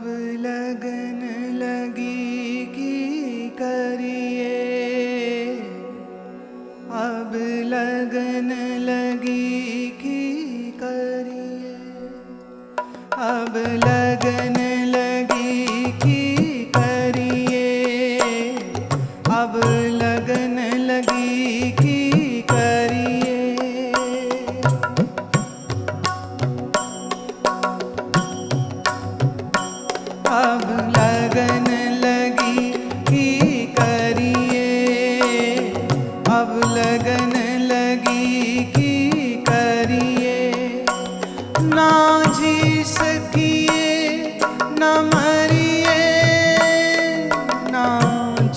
लगन लगी की करिए, अब लगन लगी की करिए, अब लगन लगी की करिए, अब लगन लगी की करिए। अब लगन लगी की करिए, अब लगन लगी की करिए। ना जी सकिए ना मरिए, ना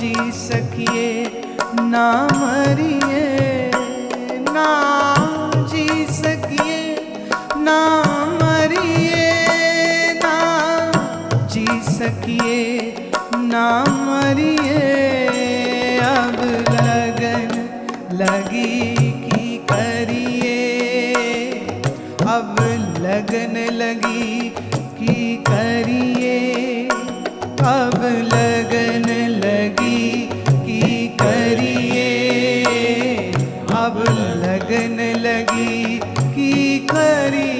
जी सकिए ना मरिए, ना जी सकिए ना मरिए, ना जी सकिए ना मरिए। अब लगन लगी की करिए, अब लगन लगी की करिए, अब लगन लगी की करिए, अब लगन लगी की करिए।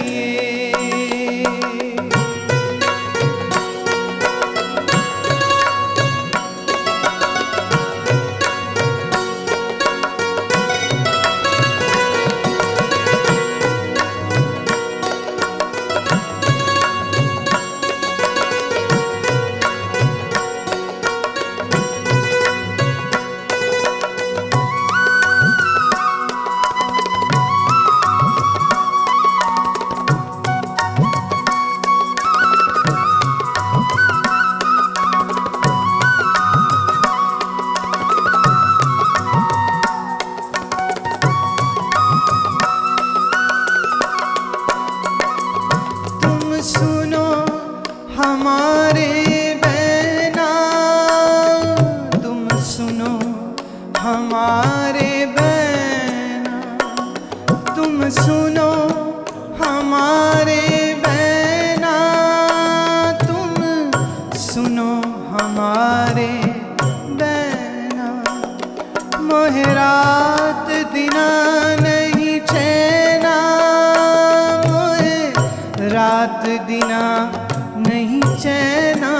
सुनो हमारे बहना, तुम सुनो हमारे बहना, तुम सुनो हमारे बहना, तुम सुनो हमारे बहना। मोहे रात दिना नहीं चैना, रात दिना नहीं चैना,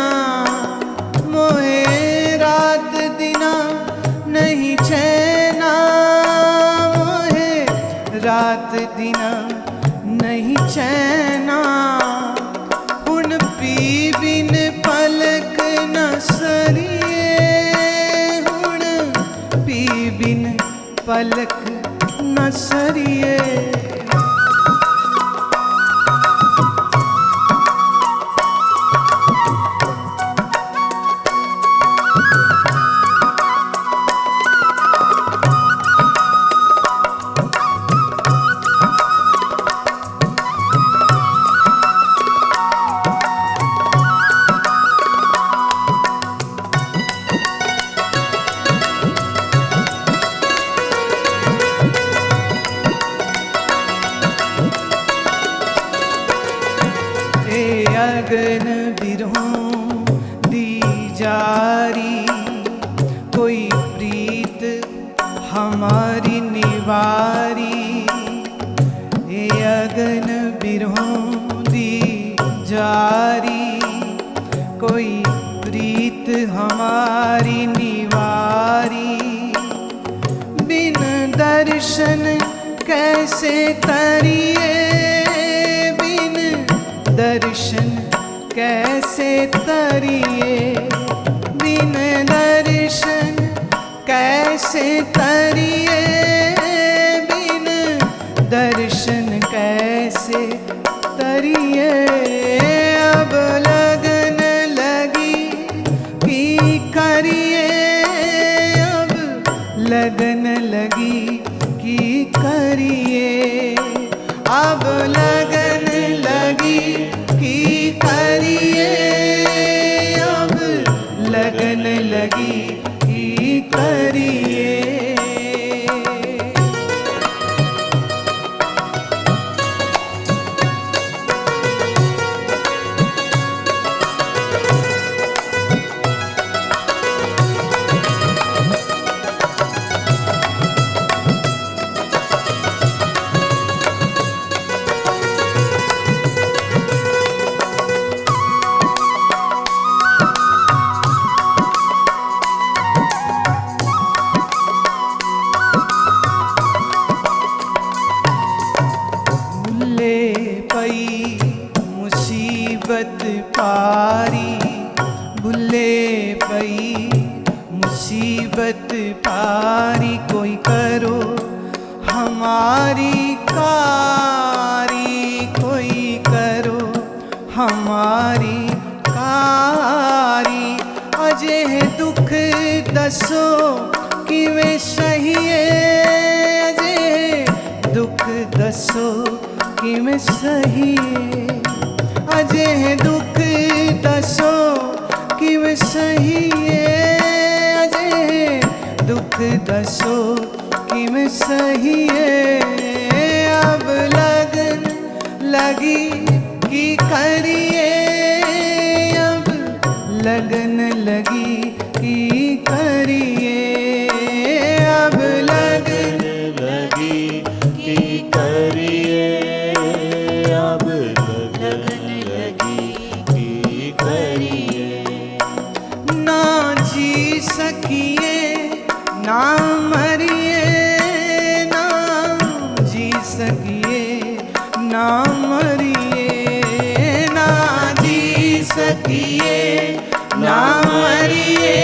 मोहे रात दिना नहीं चैना, मोहे रात दिना नहीं चैना। उन पी बिन पलक न सरिए, उन पी बिन पलक न सरिए। अगन बिरहों दी जारी, कोई प्रीत हमारी निवारी। ए अगन बिरहों दी जारी, कोई प्रीत हमारी निवारी। बिन दर्शन कैसे तरिए, दर्शन कैसे तरिए, बिन दर्शन कैसे तरिए, बिन दर्शन कैसे तरिए। अब लगन लगी की करिए, अब लगन लगी की करिए, अब लगन लगी की करिए, अब लगन लगी की करिए। विपत पारी कोई करो हमारी कारी, कोई करो हमारी कारी। अजे दुख दसो किवें सहिए, अजे दुख दसो किवें सहिए, अजे दुख दसो किवें सहिए, अजे दुख दसो किवें सहिए। अब लगन लगी की करिए, अब लगन लगी की करिए, अब लगन लगी की करिए, अब लगन लगी की करिए। ना जी सकिए ना मरिए, ना जी सकिए ना मरिए, ना जी सकिए ना मरिए,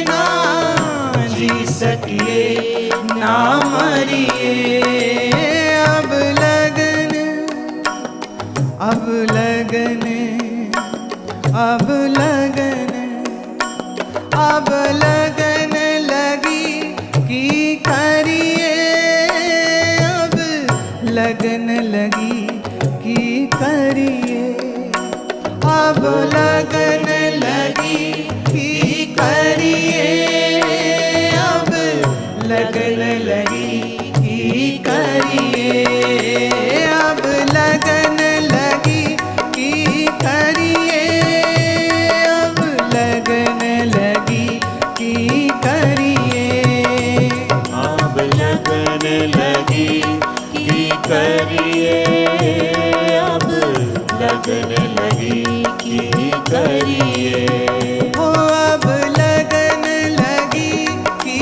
ना जी सकिए ना मरिए। अब लगन, अब लगन, अब लगन, अब लगन लगी की करिए, अब लगन लगी की करिए, अब लगन लगी की करिए, अब लगन लगी की करिए, अब लगन लगी की करिए, अब लगन लगी की करिए, अब लगन लगी की करिए, अब लगन लगी की करिए। हो अब लगन लगी की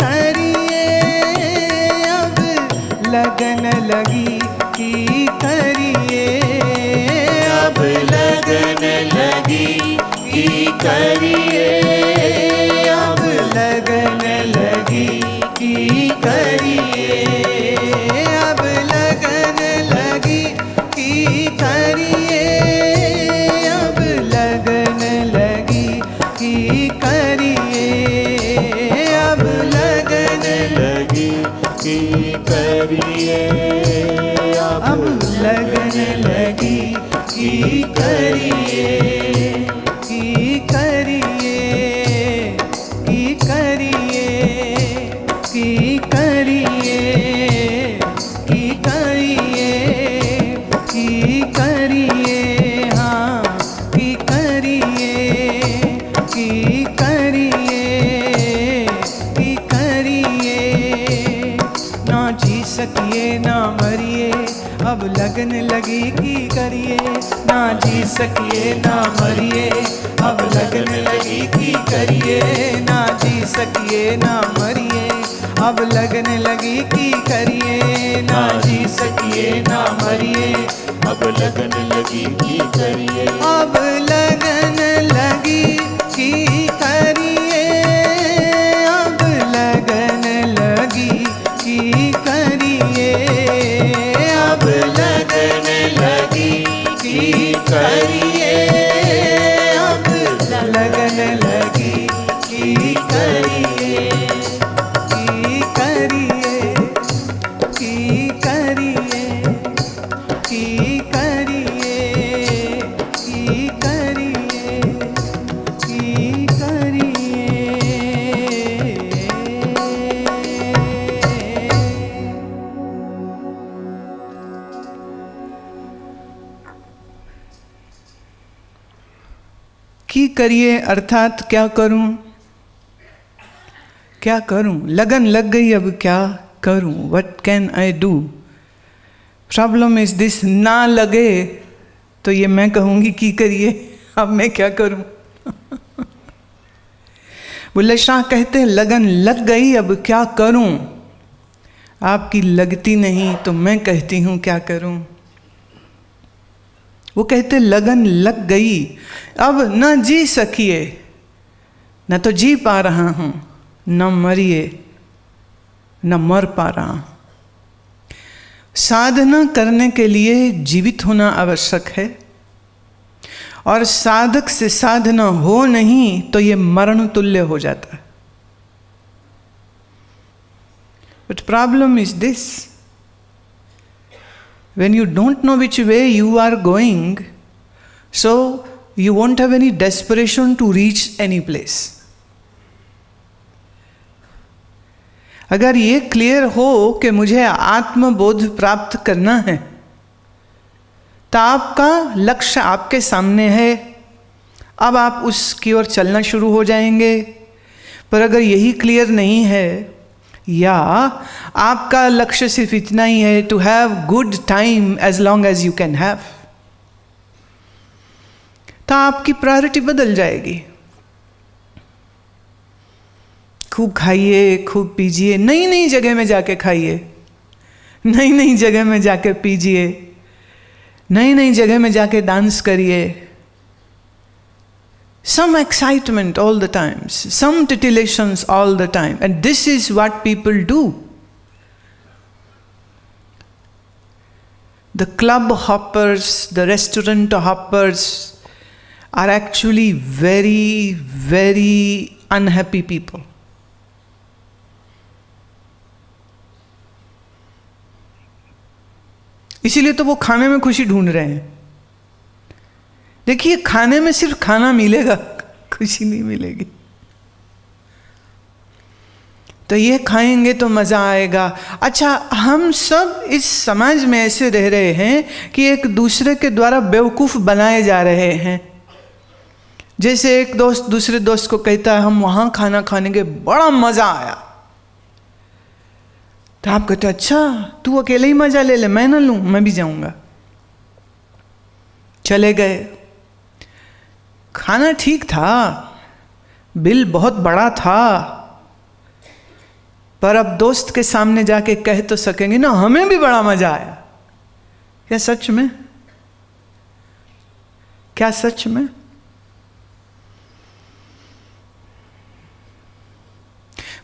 करिए, अब लगन लगी की करिए, अब लगन लगी की करिए, अब लगन लगी की करिए, अब लगन लगी की करिए, अब लगन लगी की करिए, अब लगन लगी की करिए, अब लगन लगी की करिए, की करिए, की करिए, की करिए, की करिए, की करिए, हाँ की करिए, की करिए, की करिए। ना जी सकिए ना मरिए, अब लगन लगी की करिए, ना जी सकिए ना मरिए, अब लगन लगी की करिए, ना जी सकिए ना मरिए, अब लगन लगी की करिए, ना जी सकिए ना मरिए, अब लगन लगी की करिए, अब लगन लगी की करिए, अब लगन लगी की करिए, अब लगन लगी की करिए, अब लगन लगी की करिए, की करिए, की करिए, की करिए, की करिए, की करिए। की करिए अर्थात क्या करूं, क्या करूं, लगन लग गई अब क्या करूं, what can I do. Problem is this, ना लगे तो ये मैं कहूंगी की करिए, अब मैं क्या करूं। बुल्ले शाह कहते हैं लगन लग गई अब क्या करूं, आपकी लगती नहीं तो मैं कहती हूं क्या करूं। वो कहते लगन लग गई अब न जी सकिए, न तो जी पा रहा हूं, न मरिए, न मर पा रहा। साधना करने के लिए जीवित होना आवश्यक है, और साधक से साधना हो नहीं तो ये मरण तुल्य हो जाता है। But problem is this, when you don't know which way you are going, so you won't have any desperation to reach any place. अगर ये क्लियर हो कि मुझे आत्मबोध प्राप्त करना है, तो आपका लक्ष्य आपके सामने है, अब आप उसकी ओर चलना शुरू हो जाएंगे। पर अगर यही क्लियर नहीं है, या आपका लक्ष्य सिर्फ इतना ही है to have good time as long as you can have, तो आपकी प्रायोरिटी बदल जाएगी। खूब खाइए, खूब पीजिए, नई नई जगह में जाके खाइए, नई नई जगह में जाके पीजिए, नई नई जगह में जाके डांस करिए। Some excitement all the time, some titillations all the time, and this is what people do. The club hoppers, the restaurant hoppers are actually very, very unhappy people. इसीलिए तो वो खाने में खुशी ढूंढ रहे हैं। देखिए, खाने में सिर्फ खाना मिलेगा, खुशी नहीं मिलेगी। तो ये खाएंगे तो मज़ा आएगा। अच्छा, हम सब इस समाज में ऐसे रह रहे हैं कि एक दूसरे के द्वारा बेवकूफ़ बनाए जा रहे हैं। जैसे एक दोस्त दूसरे दोस्त को कहता है, हम वहाँ खाना खाने के बड़ा मज़ा आया, तो आप कहते अच्छा, तू अकेले ही मज़ा ले ले, मैं ना लूँ, मैं भी जाऊँगा। चले गए, खाना ठीक था, बिल बहुत बड़ा था, पर अब दोस्त के सामने जाके कह तो सकेंगे ना, हमें भी बड़ा मजा आया। क्या सच में? क्या सच में?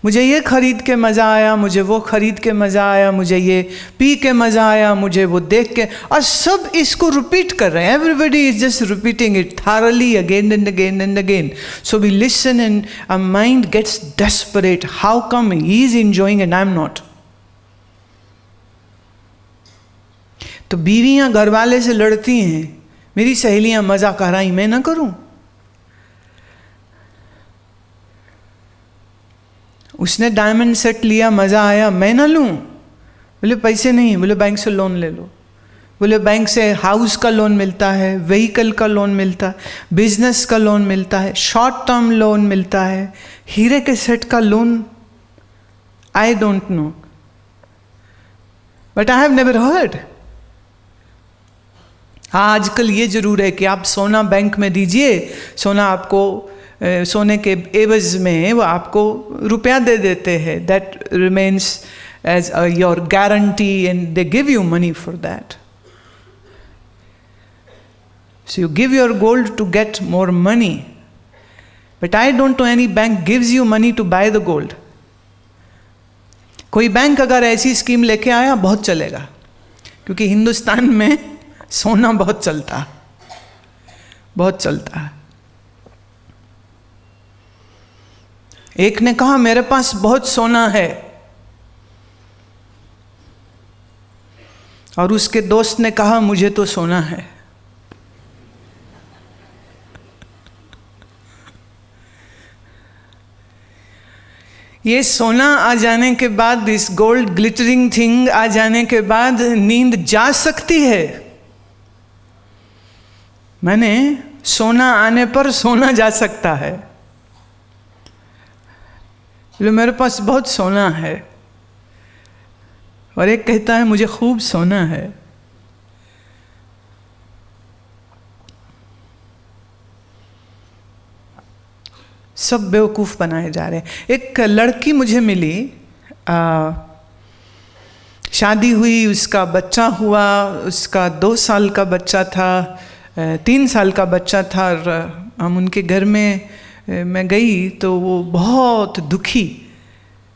मुझे ये खरीद के मज़ा आया, मुझे वो खरीद के मज़ा आया, मुझे ये पी के मज़ा आया, मुझे वो देख के, और सब इसको रिपीट कर रहे हैं। Everybody is just repeating it thoroughly again and again and again. So we listen and our mind gets desperate, how come he is enjoying and I am not. तो बीवियां घर वाले से लड़ती हैं, मेरी सहेलियां मज़ा कर रही, मैं ना करूं। उसने डायमंड सेट लिया, मज़ा आया, मैं ना लूँ। बोले पैसे नहीं, बोले बैंक से लोन ले लो। बोले बैंक से हाउस का लोन मिलता है, व्हीकल का लोन मिलता है, बिजनेस का लोन मिलता है, शॉर्ट टर्म लोन मिलता है, हीरे के सेट का loan. I don't no, but I have never heard. हाँ, आजकल ये जरूर है कि आप सोना बैंक में दीजिए, सोना आपको सोने के एवज में वो आपको रुपया दे देते हैं, that remains as your guarantee and they give you money for that. So you give your gold to get more money, but I don't know any bank gives you money to buy the gold. कोई bank अगर ऐसी scheme लेके आया, बहुत चलेगा, क्योंकि हिंदुस्तान में सोना बहुत चलता, बहुत चलता है। एक ने कहा मेरे पास बहुत सोना है, और उसके दोस्त ने कहा मुझे तो सोना है। ये सोना आ जाने के बाद, दिस गोल्ड ग्लिटरिंग थिंग आ जाने के बाद नींद जा सकती है। मैंने सोना आने पर सोना जा सकता है। मेरे पास बहुत सोना है, और एक कहता है मुझे खूब सोना है। सब बेवकूफ़ बनाए जा रहे हैं। एक लड़की मुझे मिली, शादी हुई, उसका बच्चा हुआ, उसका 2 साल का बच्चा था, 3 साल का बच्चा था। और हम उनके घर में मैं गई तो वो बहुत दुखी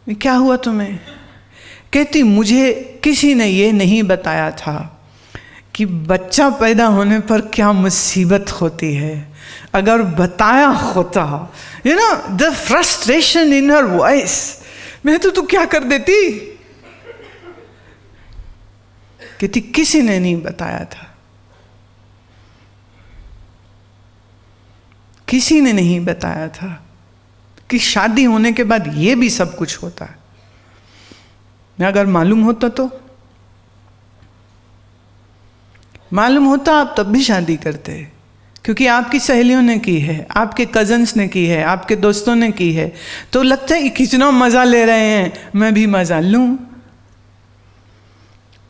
क्या हुआ तुम्हें? कहती मुझे किसी ने ये नहीं बताया था कि बच्चा पैदा होने पर क्या मुसीबत होती है। अगर बताया होता, you know the frustration in her voice, मैं तो तू क्या कर देती। कहती किसी ने नहीं बताया था, किसी ने नहीं बताया था कि शादी होने के बाद ये भी सब कुछ होता है। अगर मालूम होता तो मालूम होता आप तब भी शादी करते, क्योंकि आपकी सहेलियों ने की है, आपके कजन्स ने की है, आपके दोस्तों ने की है, तो लगता है कितना मज़ा ले रहे हैं, मैं भी मज़ा लूं।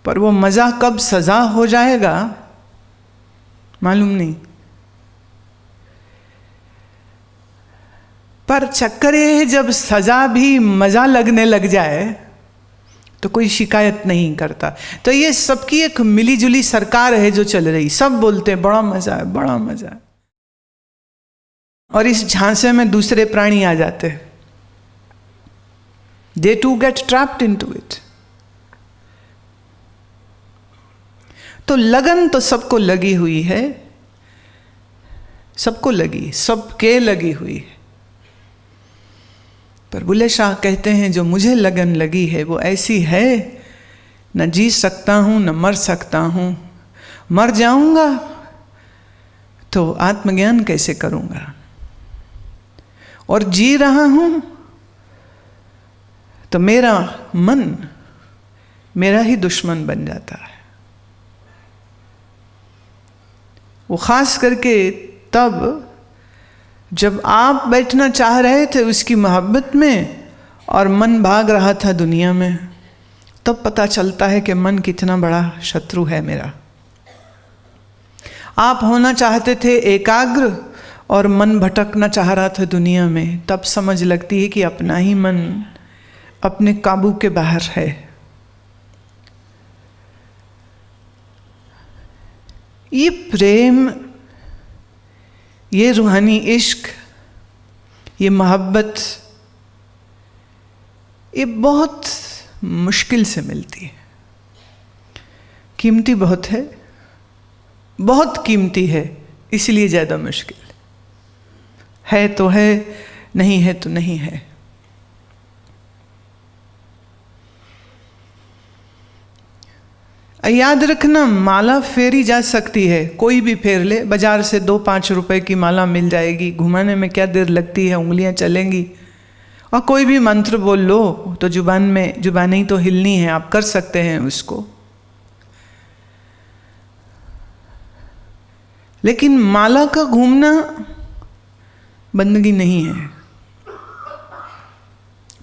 पर वो मज़ा कब सज़ा हो जाएगा मालूम नहीं। पर चक्कर ये है, जब सज़ा भी मज़ा लगने लग जाए तो कोई शिकायत नहीं करता। तो ये सबकी एक मिलीजुली सरकार है जो चल रही, सब बोलते हैं बड़ा मज़ा है, बड़ा मज़ा है, और इस झांसे में दूसरे प्राणी आ जाते हैं। They to get trapped into it. तो लगन तो सबको लगी हुई है, सबको लगी, सबके लगी हुई है। पर बुल्ले शाह कहते हैं जो मुझे लगन लगी है वो ऐसी है, न जी सकता हूं न मर सकता हूं। मर जाऊंगा तो आत्मज्ञान कैसे करूंगा, और जी रहा हूं तो मेरा मन मेरा ही दुश्मन बन जाता है। वो खास करके तब जब आप बैठना चाह रहे थे उसकी मोहब्बत में और मन भाग रहा था दुनिया में, तब पता चलता है कि मन कितना बड़ा शत्रु है मेरा। आप होना चाहते थे एकाग्र और मन भटकना चाह रहा था दुनिया में, तब समझ लगती है कि अपना ही मन अपने काबू के बाहर है। ये प्रेम, ये रूहानी इश्क, ये मोहब्बत, ये बहुत मुश्किल से मिलती है। कीमती बहुत है, बहुत कीमती है, इसलिए ज़्यादा मुश्किल है। तो है, नहीं है तो नहीं है। याद रखना, माला फेरी जा सकती है, कोई भी फेर ले, बाजार से 2-5 रुपए की माला मिल जाएगी, घुमाने में क्या देर लगती है, उंगलियां चलेंगी। और कोई भी मंत्र बोल लो तो जुबान ही तो हिलनी है, आप कर सकते हैं उसको। लेकिन माला का घूमना बंदगी नहीं है,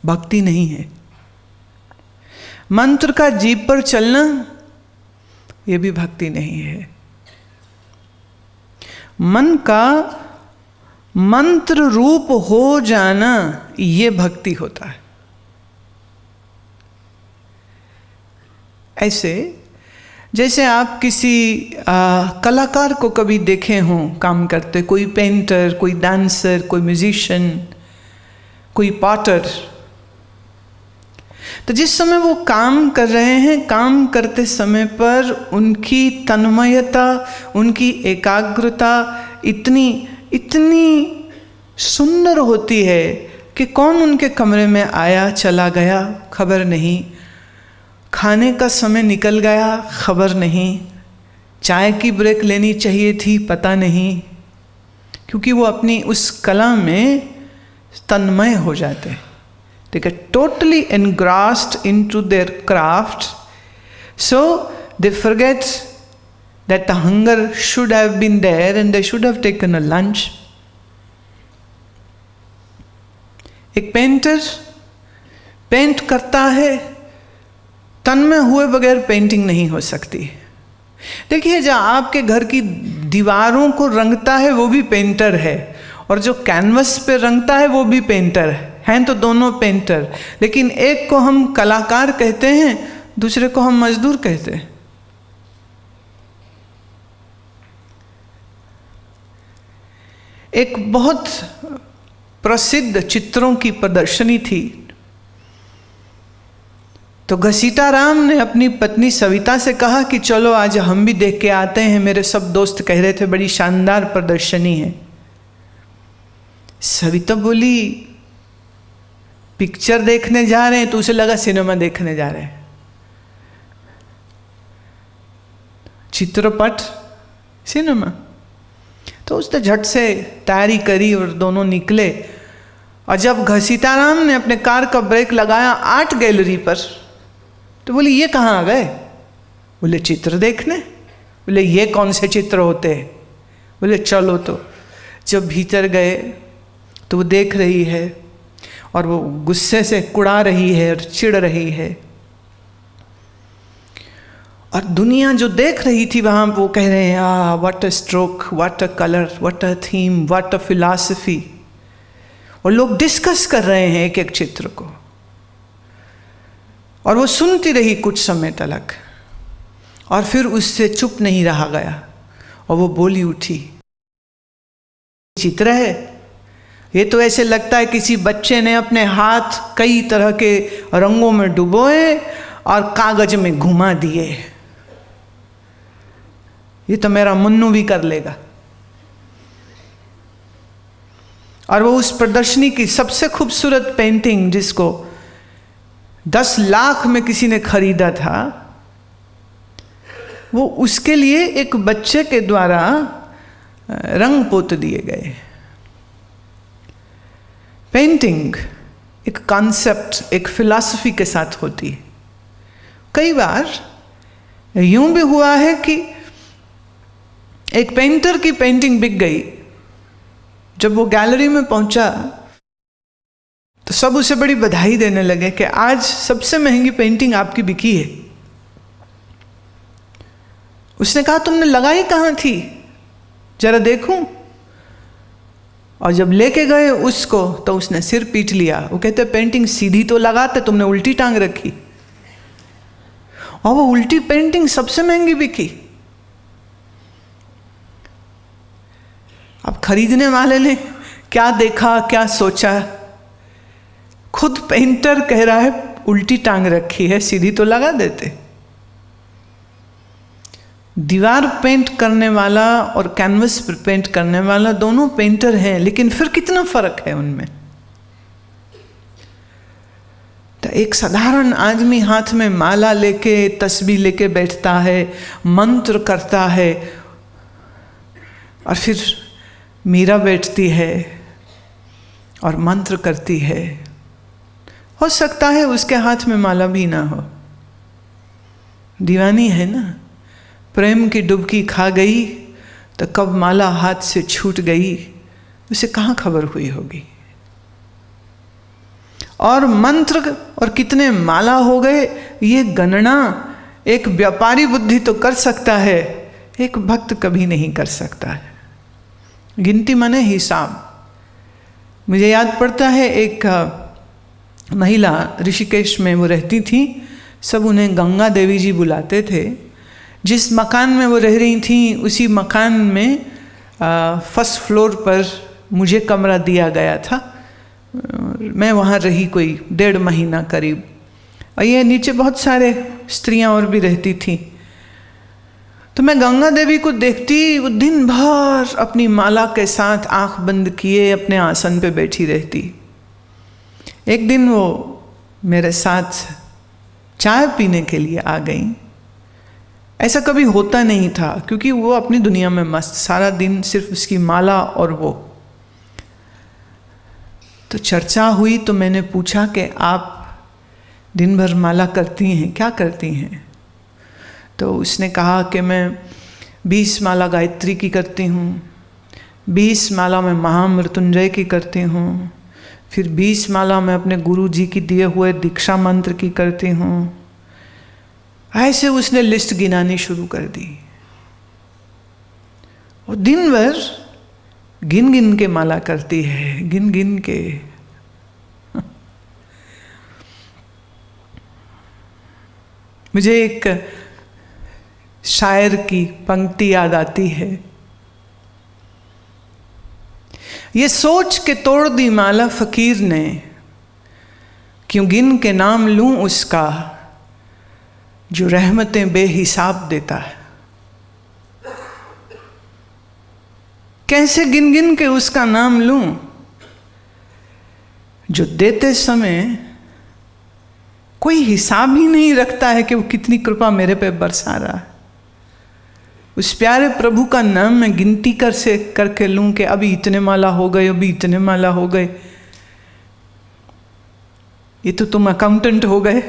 भक्ति नहीं है। मंत्र का जीभ पर चलना ये भी भक्ति नहीं है। मन का मंत्र रूप हो जाना ये भक्ति होता है। ऐसे जैसे आप किसी कलाकार को कभी देखे हों काम करते, कोई पेंटर, कोई डांसर, कोई म्यूजिशियन, कोई पॉटर, तो जिस समय वो काम कर रहे हैं, काम करते समय पर उनकी तन्मयता, उनकी एकाग्रता इतनी इतनी सुंदर होती है कि कौन उनके कमरे में आया चला गया खबर नहीं, खाने का समय निकल गया खबर नहीं, चाय की ब्रेक लेनी चाहिए थी पता नहीं, क्योंकि वो अपनी उस कला में तन्मय हो जाते हैं। They get totally engrossed into their craft, so they forget that the hunger should have been there and they should have taken a lunch. एक पेंटर पेंट करता है, तन्मय हुए बगैर पेंटिंग नहीं हो सकती। देखिए, जो आपके घर की दीवारों को रंगता है वो भी पेंटर है, और जो कैनवस पे रंगता है वो भी पेंटर है। हैं तो दोनों पेंटर, लेकिन एक को हम कलाकार कहते हैं, दूसरे को हम मजदूर कहते हैं। एक बहुत प्रसिद्ध चित्रों की प्रदर्शनी थी तो घसीटाराम ने अपनी पत्नी सविता से कहा कि चलो आज हम भी देख के आते हैं, मेरे सब दोस्त कह रहे थे बड़ी शानदार प्रदर्शनी है। सविता बोली पिक्चर देखने जा रहे हैं, तो उसे लगा सिनेमा देखने जा रहे हैं, चित्रपट सिनेमा। तो उसने झट से तैयारी करी और दोनों निकले। और जब घसीटाराम ने अपने कार का ब्रेक लगाया आर्ट गैलरी पर, तो बोले ये कहाँ आ गए? बोले चित्र देखने। बोले ये कौन से चित्र होते हैं? बोले चलो। तो जब भीतर गए तो वो देख रही है और वो गुस्से से कुड़ा रही है और चिढ़ रही है। और दुनिया जो देख रही थी वहाँ, वो कह रहे हैं what a stroke, what a colour, what a theme, what a philosophy. और लोग डिस्कस कर रहे हैं एक एक चित्र को। और वो सुनती रही कुछ समय तक और फिर उससे चुप नहीं रहा गया और वो बोली उठी, चित्र है ये तो ऐसे लगता है किसी बच्चे ने अपने हाथ कई तरह के रंगों में डुबोए और कागज में घुमा दिए, ये तो मेरा मुन्नू भी कर लेगा। और वो उस प्रदर्शनी की सबसे खूबसूरत पेंटिंग, जिसको 10 लाख में किसी ने खरीदा था, वो उसके लिए एक बच्चे के द्वारा रंग पोत दिए गए। पेंटिंग एक कॉन्सेप्ट, एक फिलॉसफी के साथ होती है। कई बार यूं भी हुआ है कि एक पेंटर की पेंटिंग बिक गई। जब वो गैलरी में पहुंचा तो सब उसे बड़ी बधाई देने लगे कि आज सबसे महंगी पेंटिंग आपकी बिकी है। उसने कहा तुमने लगाई कहाँ थी, जरा देखूं। और जब लेके गए उसको तो उसने सिर पीट लिया। वो कहते पेंटिंग सीधी तो लगाते, तुमने उल्टी टांग रखी। और वो उल्टी पेंटिंग सबसे महंगी बिकी। अब खरीदने वाले ने क्या देखा, क्या सोचा, खुद पेंटर कह रहा है उल्टी टांग रखी है, सीधी तो लगा देते। दीवार पेंट करने वाला और कैनवस पर पेंट करने वाला दोनों पेंटर हैं, लेकिन फिर कितना फर्क है उनमें। तो एक साधारण आदमी हाथ में माला लेके, तस्बीह लेके बैठता है, मंत्र करता है, और फिर मीरा बैठती है और मंत्र करती है। हो सकता है उसके हाथ में माला भी ना हो, दीवानी है ना, प्रेम की डुबकी खा गई तो कब माला हाथ से छूट गई उसे कहाँ खबर हुई होगी। और मंत्र और कितने माला हो गए ये गणना एक व्यापारी बुद्धि तो कर सकता है, एक भक्त कभी नहीं कर सकता है। गिनती माने हिसाब। मुझे याद पड़ता है एक महिला ऋषिकेश में वो रहती थी, सब उन्हें गंगा देवी जी बुलाते थे। जिस मकान में वो रह रही थी उसी मकान में फर्स्ट फ्लोर पर मुझे कमरा दिया गया था। मैं वहाँ रही कोई 1.5 महीना करीब। और ये नीचे बहुत सारे स्त्रियाँ और भी रहती थी। तो मैं गंगा देवी को देखती, वो दिन भर अपनी माला के साथ आंख बंद किए अपने आसन पे बैठी रहती। एक दिन वो मेरे साथ चाय पीने के लिए आ गई। ऐसा कभी होता नहीं था क्योंकि वो अपनी दुनिया में मस्त, सारा दिन सिर्फ उसकी माला और वो। तो चर्चा हुई तो मैंने पूछा कि आप दिन भर माला करती हैं, क्या करती हैं? तो उसने कहा कि मैं 20 माला गायत्री की करती हूँ, 20 माला मैं महामृत्युंजय की करती हूँ, फिर 20 माला मैं अपने गुरु जी की दिए हुए दीक्षा मंत्र की करती हूँ। ऐसे उसने लिस्ट गिनानी शुरू कर दी। और दिन भर गिन गिन के माला करती है, गिन गिन के। मुझे एक शायर की पंक्ति याद आती है, ये सोच के तोड़ दी माला फकीर ने, क्यों गिन के नाम लूं उसका, जो रहमतें बेहिसाब देता है। कैसे गिन गिन के उसका नाम लूं, जो देते समय कोई हिसाब ही नहीं रखता है कि वो कितनी कृपा मेरे पे बरसा रहा है। उस प्यारे प्रभु का नाम मैं गिनती करके लूं कि अभी इतने माला हो गए, अभी इतने माला हो गए। ये तो तुम अकाउंटेंट हो गए।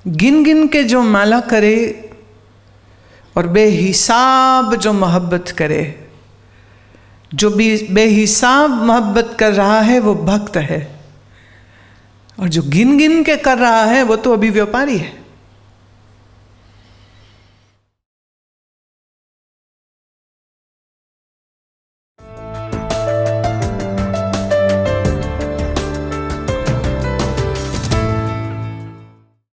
गिन गिन के जो माला करे और बेहिसाब जो मोहब्बत करे, जो भी बेहिसाब मोहब्बत कर रहा है वो भक्त है, और जो गिन गिन के कर रहा है वो तो अभी व्यापारी है।